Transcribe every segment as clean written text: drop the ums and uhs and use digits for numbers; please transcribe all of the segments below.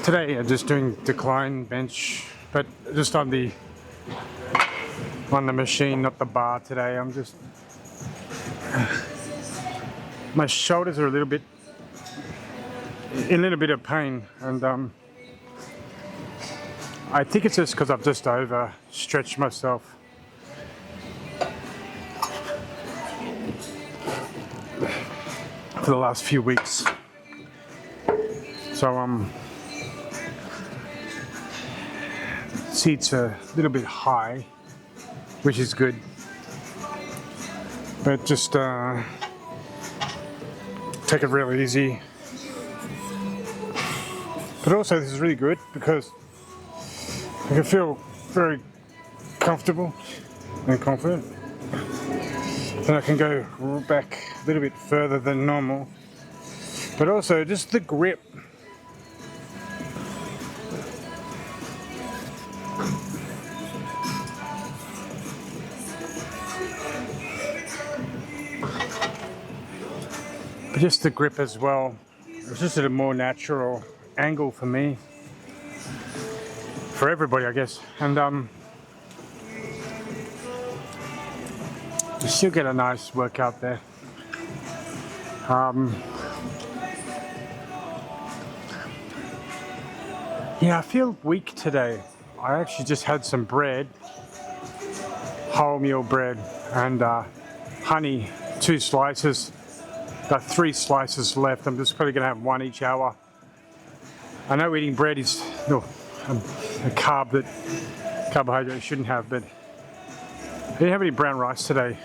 Today I'm just doing decline bench, but just on the machine, not the bar today. My shoulders are in a little bit of pain, and I think it's just because I've just overstretched myself. For the last few weeks. So seats are a little bit high, which is good. But just take it real easy. But also this is really good because I can feel very comfortable and confident. And I can go back a little bit further than normal. But also just the grip. But just the grip as well. It's just at a more natural angle for me. For everybody, I guess. And you still get a nice workout there. Yeah, I feel weak today. I actually just had some bread, wholemeal bread, and honey, 2 slices. Got 3 slices left. I'm just probably going to have 1 each hour. I know eating bread is a carbohydrate you shouldn't have, but I didn't have any brown rice today.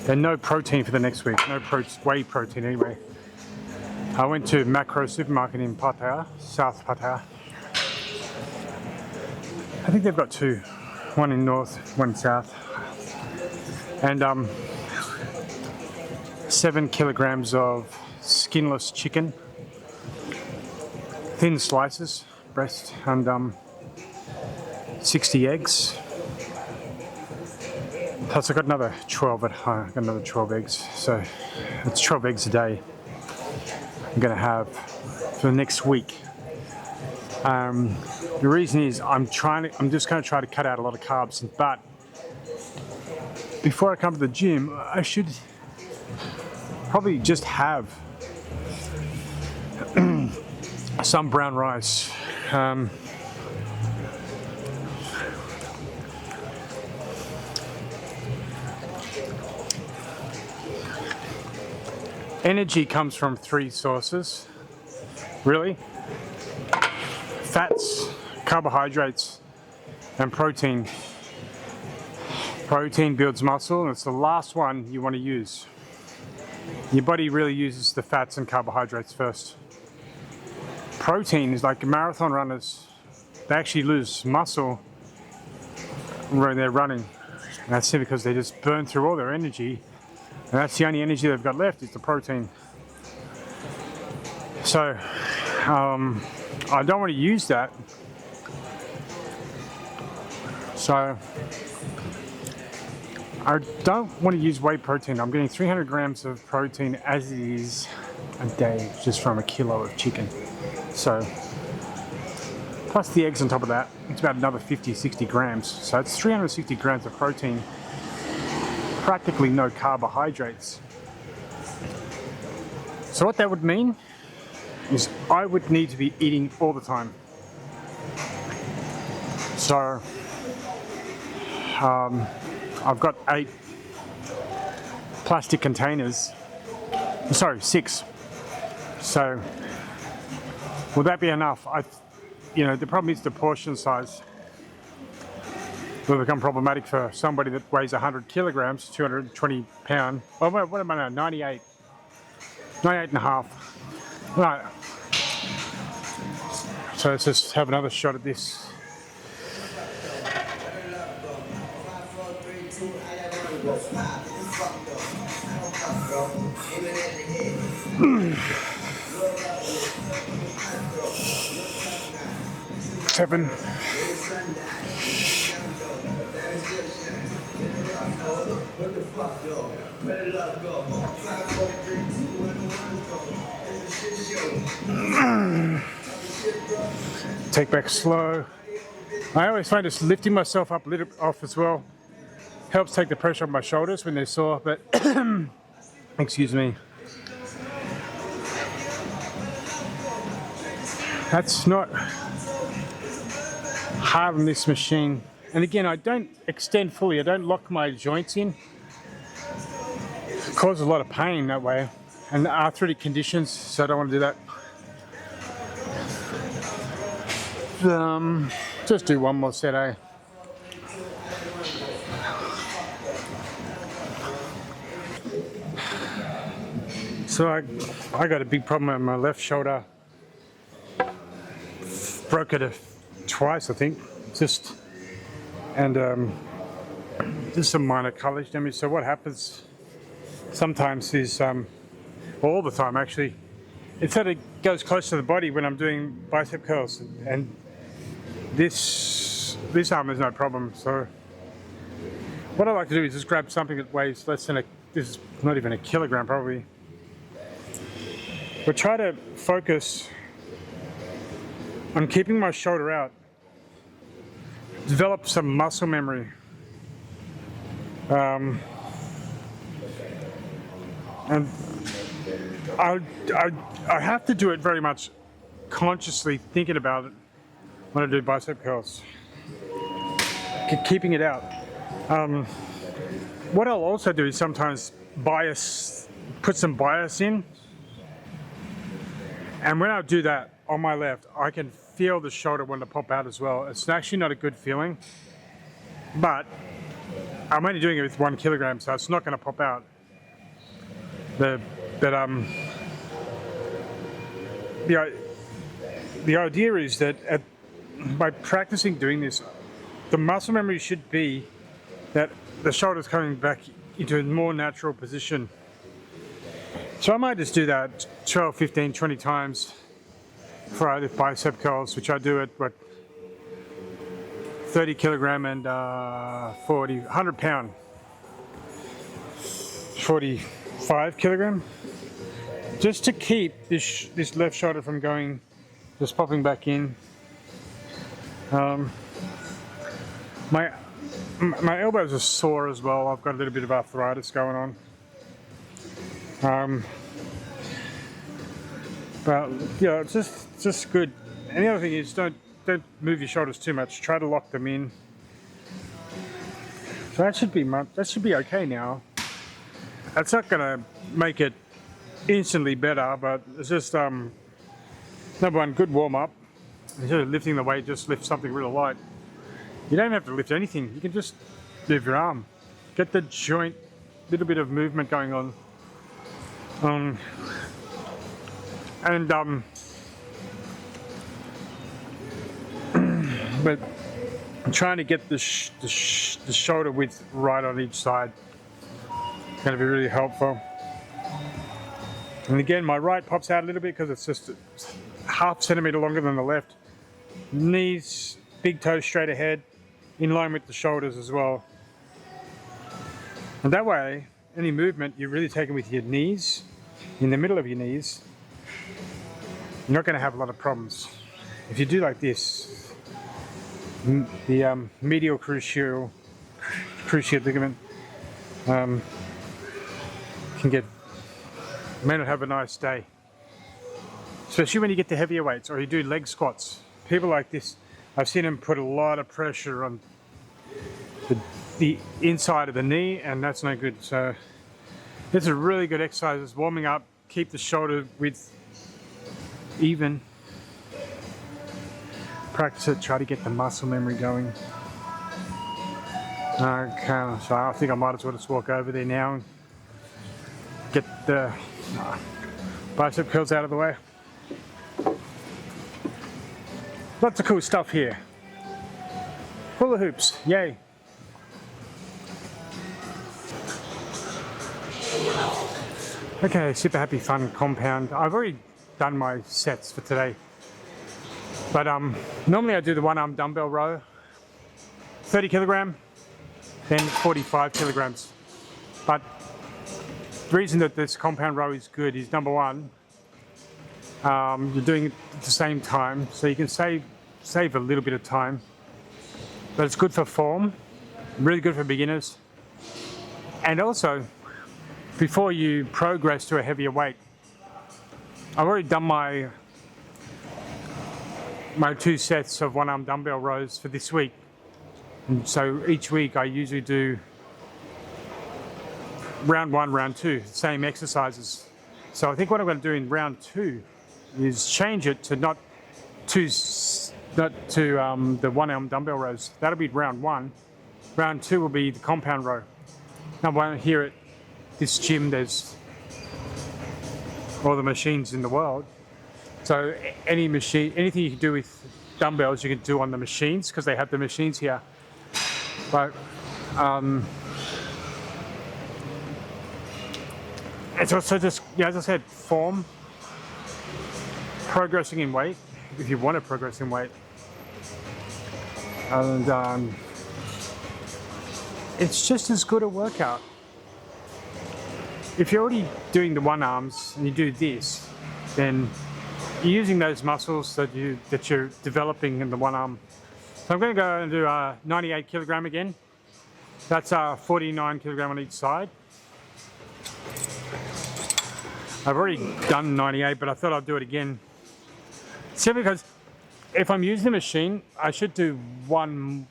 And no protein for the next week. No whey protein anyway. I went to Macro supermarket in Pattaya, South Pattaya. I think they've got 2. One in north, one in south. And 7 kilograms of skinless chicken. Thin slices, breast, and 60 eggs. Plus I got another 12 at home. Got another 12 eggs, so it's 12 eggs a day I'm gonna have for the next week. The reason is I'm just gonna try to cut out a lot of carbs, but before I come to the gym, I should probably just have some brown rice. Energy comes from 3 sources, really. Fats, carbohydrates, and protein. Protein builds muscle, and it's the last one you want to use. Your body really uses the fats and carbohydrates first. Protein is like marathon runners. They actually lose muscle when they're running. And that's simply because they just burn through all their energy. And that's the only energy they've got left is the protein. So, I don't want to use that. So, I don't want to use whey protein. I'm getting 300 grams of protein as it is a day, just from a kilo of chicken. So, plus the eggs on top of that, it's about another 50, 60 grams. So it's 360 grams of protein. Practically no carbohydrates. So what that would mean is I would need to be eating all the time. So I've got 8 plastic containers. Sorry, 6. So will that be enough? The problem is the portion size will become problematic for somebody that weighs 100 kilograms, 220 pounds. Well, what am I now? 98 and a half. Right. So let's just have another shot at this. Seven. Take back slow. I always find just lifting myself up a little off as well helps take the pressure off my shoulders when they're sore, but excuse me. That's not hard on this machine. And again, I don't extend fully. I don't lock my joints in. It causes a lot of pain that way. And arthritic conditions, so I don't want to do that. Just do one more set, eh? So I got a big problem with my left shoulder. Broke it twice, I think. Just some minor cartilage damage. So what happens sometimes is, all the time actually, it sort of goes close to the body when I'm doing bicep curls, and this arm is no problem. So what I like to do is just grab something that weighs less than this is not even a kilogram probably, but try to focus on keeping my shoulder out, develop some muscle memory. And I have to do it very much consciously, thinking about it when I do bicep curls, keeping it out. What I'll also do is sometimes put some bias in, and when I do that on my left, I can feel the shoulder want to pop out as well. It's actually not a good feeling, but I'm only doing it with 1 kilogram, so it's not going to pop out. The idea is that by practicing doing this, the muscle memory should be that the shoulder's coming back into a more natural position. So I might just do that 12, 15, 20 times for either bicep curls, which I do at 30 kilogram and 100 pound, 45 kilogram, just to keep this left shoulder from just popping back in. My elbows are sore as well. I've got a little bit of arthritis going on. But yeah, it's just good. And the other thing is, don't move your shoulders too much. Try to lock them in. So that should be okay now. That's not gonna make it instantly better, but it's just number one, good warm up. Instead of lifting the weight, just lift something real light. You don't have to lift anything. You can just move your arm, get the joint, little bit of movement going on. But I'm trying to get the shoulder width right on each side. It's going to be really helpful. And again, my right pops out a little bit because it's just half centimeter longer than the left. Knees, big toes straight ahead, in line with the shoulders as well. And that way, any movement you're really taking with your knees, in the middle of your knees, you're not going to have a lot of problems. If you do like this, the medial cruciate ligament may not have a nice day, especially when you get to heavier weights or you do leg squats. People like this, I've seen them put a lot of pressure on the inside of the knee, and that's no good. So it's a really good exercise. It's warming up, keep the shoulder width even. Practice it, try to get the muscle memory going. Okay, so I think I might as well just walk over there now and get the bicep curls out of the way. Lots of cool stuff here. Hula hoops, yay. Okay, super happy fun compound. I've already done my sets for today. But normally I do the 1 arm dumbbell row, 30 kilogram. then 45 kilograms. But the reason that this compound row is good is, number one, you're doing it at the same time, so you can save a little bit of time. But it's good for form, really good for beginners. And also, before you progress to a heavier weight, I've already done my 2 sets of 1-arm dumbbell rows for this week. And so each week I usually do round 1, round 2, same exercises. So I think what I'm going to do in round 2 is change it to not to the 1-arm dumbbell rows. That'll be round 1. Round 2 will be the compound row. Now, here at this gym, there's all the machines in the world. So any machine, anything you can do with dumbbells, you can do on the machines because they have the machines here. But it's also just, as I said, form, progressing in weight, if you want to progress in weight. And it's just as good a workout. If you're already doing the 1-arms and you do this, then you're using those muscles that you're developing in the 1-arm. So I'm going to go and do 98 kilogram again. That's 49 kilogram on each side. I've already done 98, but I thought I'd do it again. Simply because if I'm using the machine, I should do one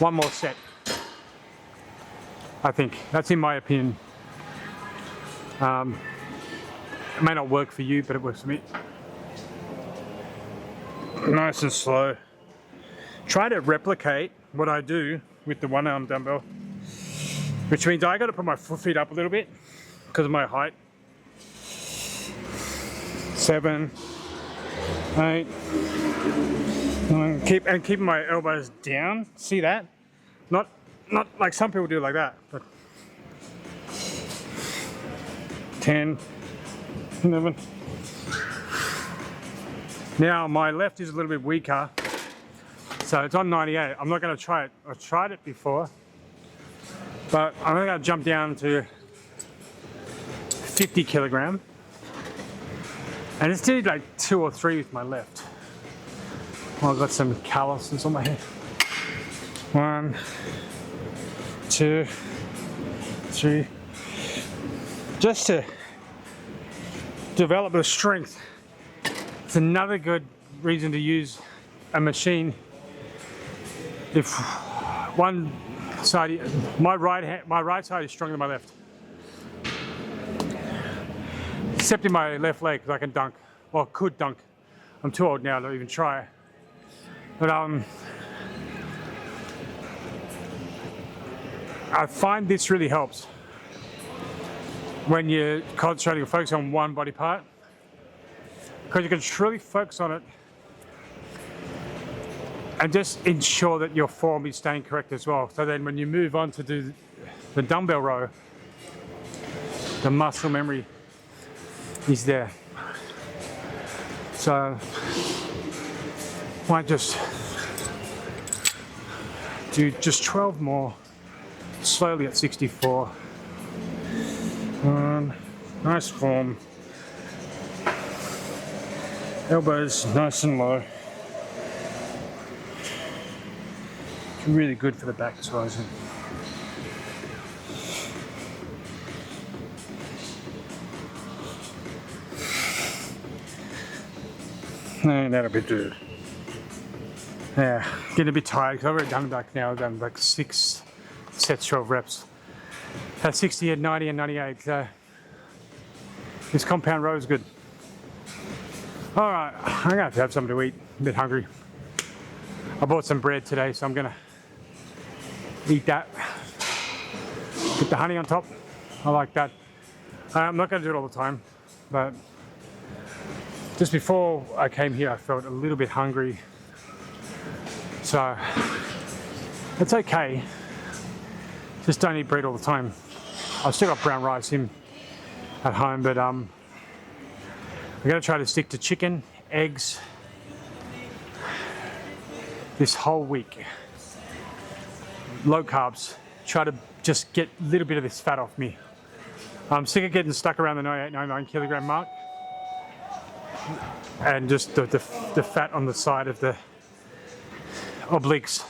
more set. I think that's in my opinion. It may not work for you, but it works for me. Nice and slow. Try to replicate what I do with the 1-arm dumbbell, which means I got to put my feet up a little bit because of my height. 7, 8, 9. Keeping my elbows down. See that? Not like some people do like that. But 10, 11. Now my left is a little bit weaker, so it's on 98. I'm not going to try it. I've tried it before, but I'm going to jump down to 50 kilogram. And let's do like 2 or 3 with my left. Oh, I've got some calluses on my head. 1, 2, 3. Just to develop the strength. It's another good reason to use a machine. If one side, my right side is stronger than my left. Except in my left leg, because I can dunk. Well, could dunk. I'm too old now to even try. But I find this really helps when you're concentrating or focusing on one body part, because you can truly focus on it and just ensure that your form is staying correct as well. So then when you move on to do the dumbbell row, the muscle memory is there. So might just do just 12 more, slowly at 64. Nice form. Elbows nice and low. Really good for the back as well, isn't it? No, that'll be good. Yeah, getting a bit tired because I've already done back now. I've done like 6 sets, 12 reps. 60 and 90 and 98. This compound row is good. All right, I'm gonna have to have something to eat. I'm a bit hungry. I bought some bread today, so I'm gonna eat that. Put the honey on top. I like that. I'm not gonna do it all the time, but just before I came here, I felt a little bit hungry. So it's okay. Just don't eat bread all the time. I've still got brown rice in at home, but I'm gonna try to stick to chicken, eggs this whole week. low carbs. Try to just get a little bit of this fat off me. I'm sick of getting stuck around the 98, 99 kilogram mark, and just the fat on the side of the obliques.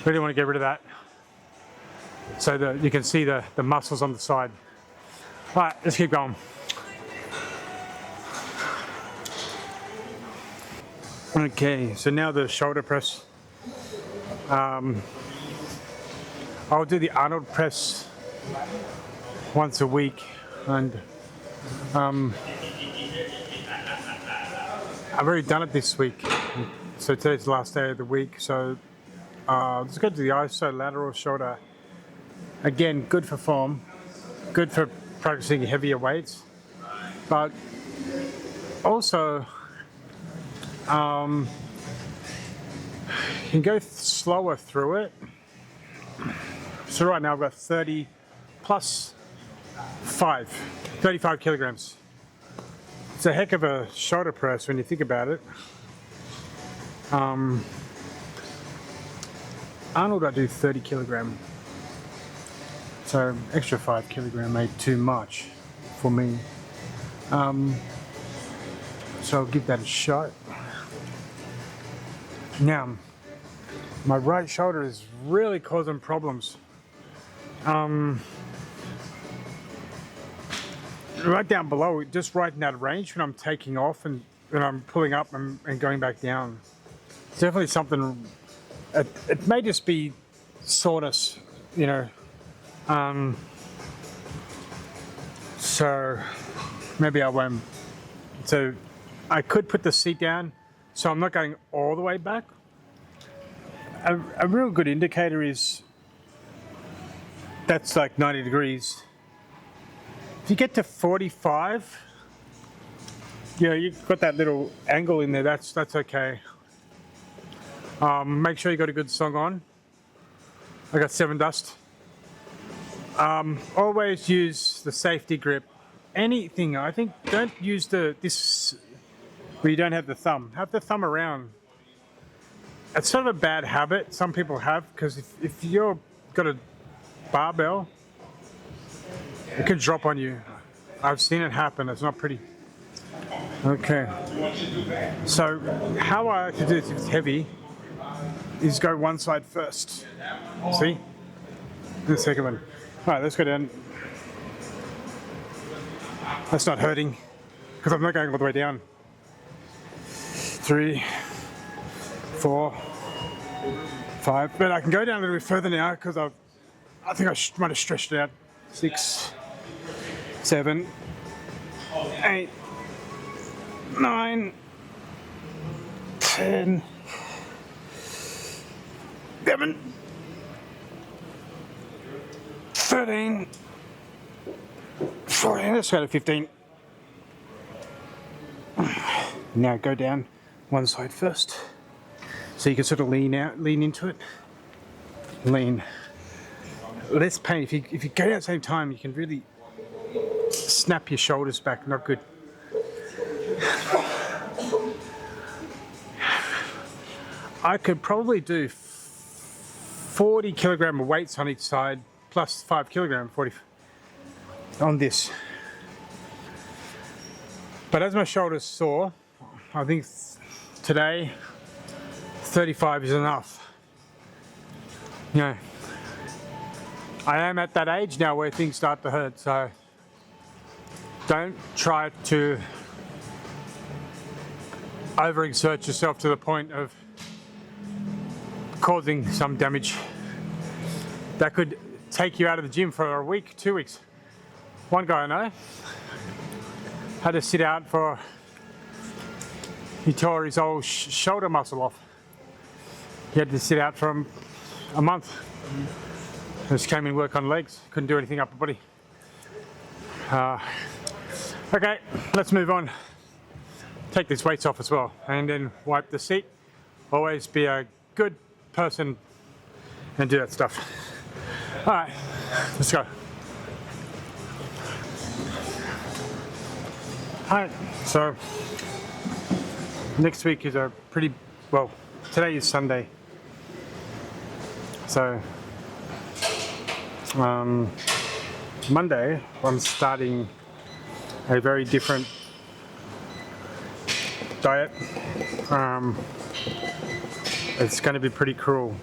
Really want to get rid of that, so that you can see the muscles on the side. All right, let's keep going. Okay, so now the shoulder press. I'll do the Arnold press once a week, and I've already done it this week. So today's the last day of the week. So let's go to the iso lateral shoulder. Again, good for form, good for practicing heavier weights, but also you can go slower through it. So right now I've got 30 plus 35 kilograms. It's a heck of a shoulder press when you think about it. Arnold, I do 30 kilogram. So extra 5 kilogram made too much for me. So I'll give that a shot. Now, my right shoulder is really causing problems. Right down below, just right in that range when I'm taking off and when I'm pulling up and going back down. It's definitely something, it may just be soreness, you know. So maybe I won't. So I could put the seat down so I'm not going all the way back. A real good indicator is that's like 90 degrees. If you get to 45, you know, you've got that little angle in there, that's okay. Make sure you got a good song on. I got 7 Dust. Always use the safety grip. Anything, I think, don't use this where you don't have the thumb. Have the thumb around. It's sort of a bad habit some people have, because if you've got a barbell, it could drop on you. I've seen it happen. It's not pretty. Okay. So how I like to do this if it's heavy is go one side first. See? The second one. All right, let's go down. That's not hurting because I'm not going all the way down. 3, 4, 5. But I can go down a little bit further now because I think I might have stretched it out. 6, 7, 8, 9, 10, 11, 13, 14, let's go to 15. Now go down one side first. So you can sort of lean into it. Lean. Less pain. If you go down at the same time, you can really snap your shoulders back. Not good. I could probably do 40 kilogram of weights on each side, plus 5 kilogram, 40 on this. But as my shoulder's sore, I think today 35 is enough. You know, I am at that age now where things start to hurt, so don't try to overexert yourself to the point of causing some damage. That could take you out of the gym for a week, 2 weeks. One guy I know had to sit out for, he tore his whole shoulder muscle off. He had to sit out for a month. Just came in work on legs, couldn't do anything upper body. Okay, let's move on. Take these weights off as well, and then wipe the seat. Always be a good person and do that stuff. All right, let's go. All right, so next week is a pretty, well, today is Sunday. So Monday, I'm starting a very different diet. It's going to be pretty cruel.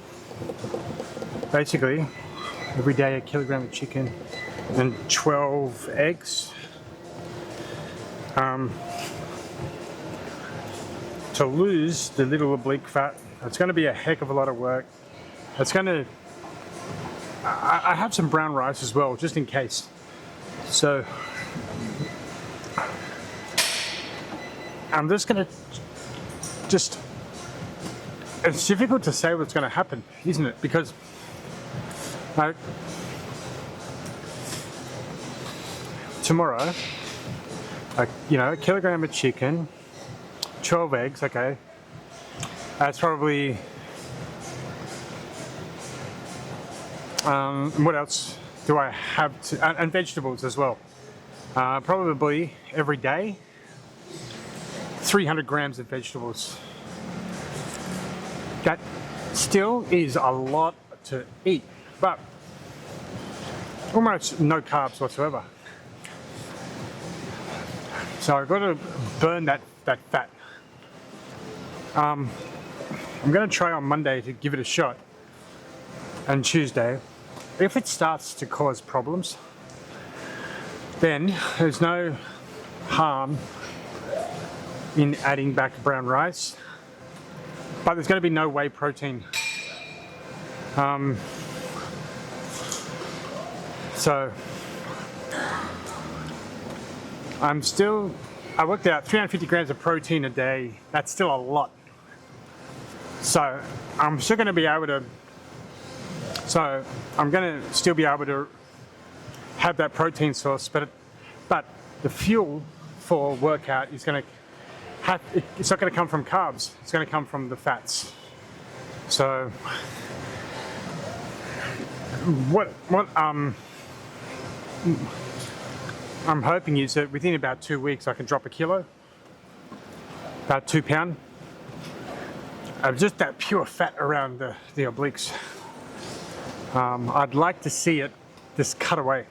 Basically, every day a kilogram of chicken and 12 eggs. To lose the little oblique fat, it's going to be a heck of a lot of work. It's going to. I have some brown rice as well, just in case. So I'm just going to it's difficult to say what's going to happen, isn't it? Because tomorrow, a kilogram of chicken, 12 eggs, okay. That's probably, what else do I have to, and vegetables as well. Probably every day, 300 grams of vegetables. That still is a lot to eat, but almost no carbs whatsoever. So I've got to burn that fat. I'm going to try on Monday to give it a shot, and Tuesday. If it starts to cause problems, then there's no harm in adding back brown rice, but there's going to be no whey protein. So I worked out 350 grams of protein a day. That's still a lot. So I'm still going to be able to. So I'm going to still be able to have that protein source, but the fuel for workout is going to have. It's not going to come from carbs. It's going to come from the fats. So what I'm hoping is that within about 2 weeks I can drop a kilo, about 2 pounds, of just that pure fat around the obliques. I'd like to see it just cut away.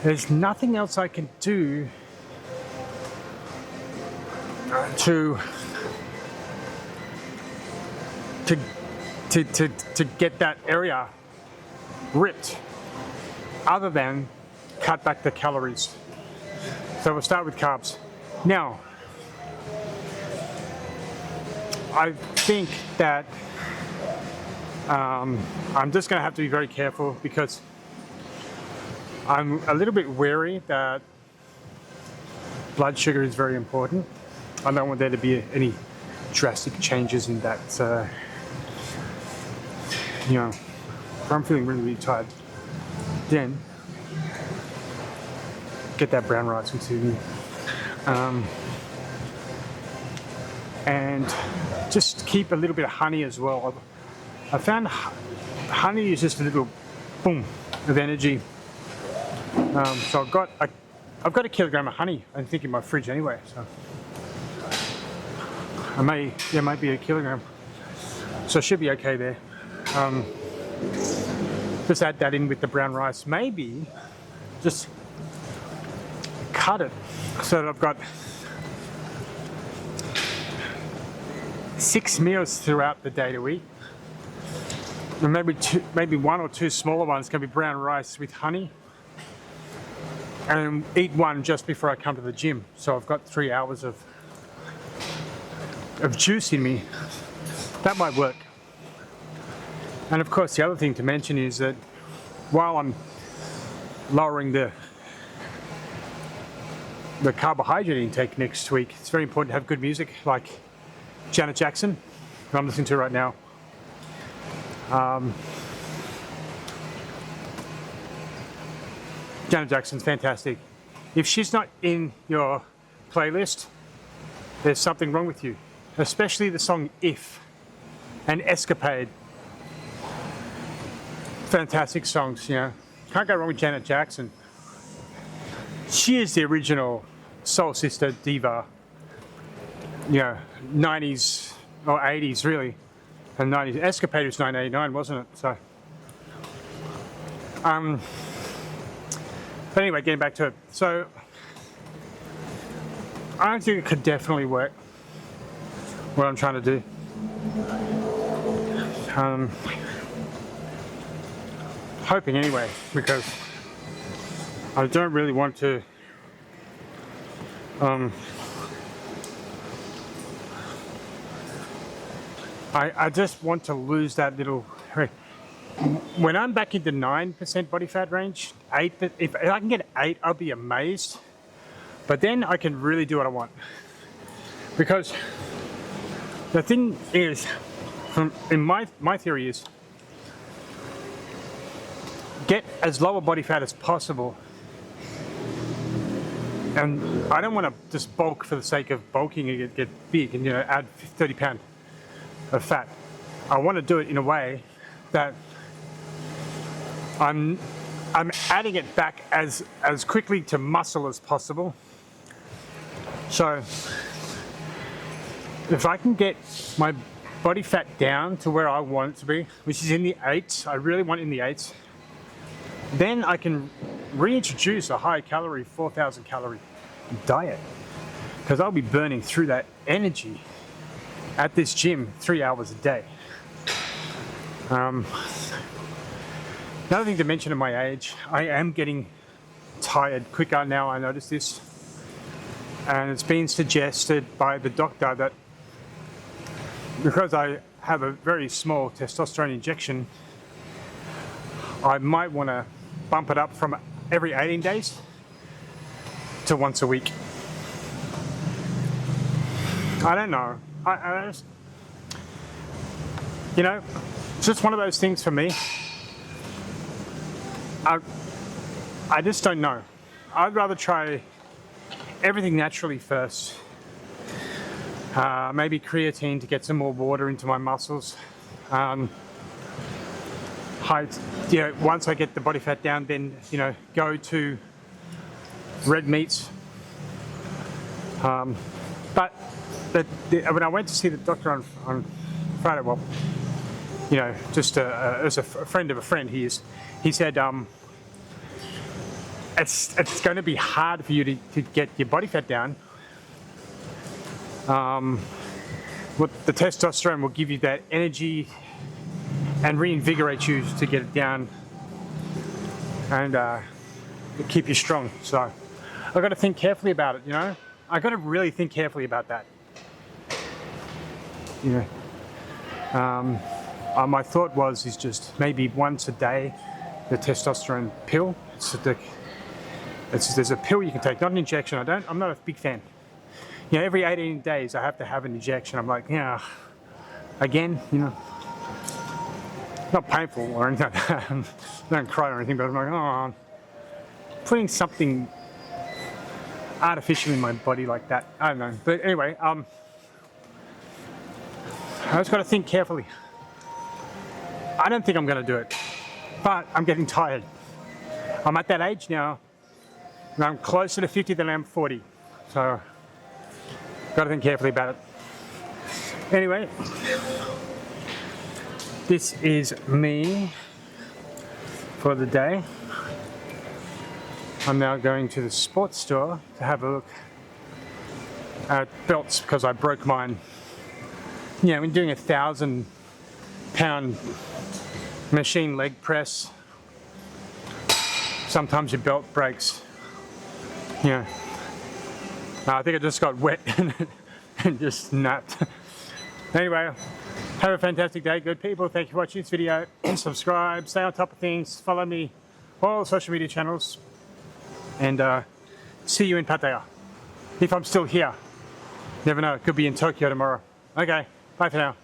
There's nothing else I can do to get that area ripped, other than cut back the calories. So we'll start with carbs. Now, I think that I'm just going to have to be very careful, because I'm a little bit wary that blood sugar is very important. I don't want there to be any drastic changes in that. If I'm feeling really, really tired, then get that brown rice into me. And just keep a little bit of honey as well. I found honey is just a little boom of energy. So I've got a kilogram of honey, I think, in my fridge anyway. So there might be a kilogram. So it should be okay there. Just add that in with the brown rice. Maybe just cut it so that I've got 6 meals throughout the day to eat. And maybe 1 or 2 smaller ones can be brown rice with honey. And eat one just before I come to the gym. So I've got 3 hours of juice in me. That might work. And of course, the other thing to mention is that while I'm lowering the carbohydrate intake next week, it's very important to have good music like Janet Jackson, who I'm listening to right now. Janet Jackson's fantastic. If she's not in your playlist, there's something wrong with you. Especially the song If and Escapade. Fantastic songs, Can't go wrong with Janet Jackson. She is the original soul sister diva. 90s or 80s, really. And 90 Escapade was 989, wasn't it? So, but anyway, getting back to it. So, I think it could definitely work. What I'm trying to do. Hoping anyway, because I don't really want to. I just want to lose that little. When I'm back into 9% body fat range, 8. If I can get 8, I'll be amazed. But then I can really do what I want. Because the thing is, in my theory is, get as low a body fat as possible. And I don't want to just bulk for the sake of bulking and get big and add 30 pounds of fat. I want to do it in a way that I'm adding it back as quickly to muscle as possible. So if I can get my body fat down to where I want it to be, which is in the 8s, I really want it in the 8s, then I can reintroduce a high calorie, 4,000 calorie diet, because I'll be burning through that energy at this gym 3 hours a day. Another thing to mention at my age, I am getting tired quicker now. I notice this, and it's been suggested by the doctor that because I have a very small testosterone injection, I might want to bump it up from every 18 days to once a week. I don't know. I just, it's just one of those things for me. I just don't know. I'd rather try everything naturally first. Maybe creatine to get some more water into my muscles. Once I get the body fat down, then go to red meats. But when I went to see the doctor on Friday, well, just as a friend of a friend, he said it's going to be hard for you to get your body fat down. The testosterone will give you that energy and reinvigorate you to get it down and keep you strong. So I've got to think carefully about it, I've got to really think carefully about that. My thought is just maybe once a day, the testosterone pill. There's a pill you can take, not an injection. I'm not a big fan. Every 18 days I have to have an injection. I'm like, again, not painful or anything like that. I don't cry or anything, but I'm like, putting something artificial in my body like that. I don't know. But anyway, I just got to think carefully. I don't think I'm going to do it, but I'm getting tired. I'm at that age now, and I'm closer to 50 than I am 40. So, got to think carefully about it. Anyway, this is me for the day. I'm now going to the sports store to have a look at belts because I broke mine. When doing 1,000-pound machine leg press, sometimes your belt breaks. I think I just got wet and just snapped. Anyway, have a fantastic day, good people. Thank you for watching this video. Subscribe, stay on top of things, follow me, all social media channels, and see you in Pattaya. If I'm still here. Never know, it could be in Tokyo tomorrow. Okay, bye for now.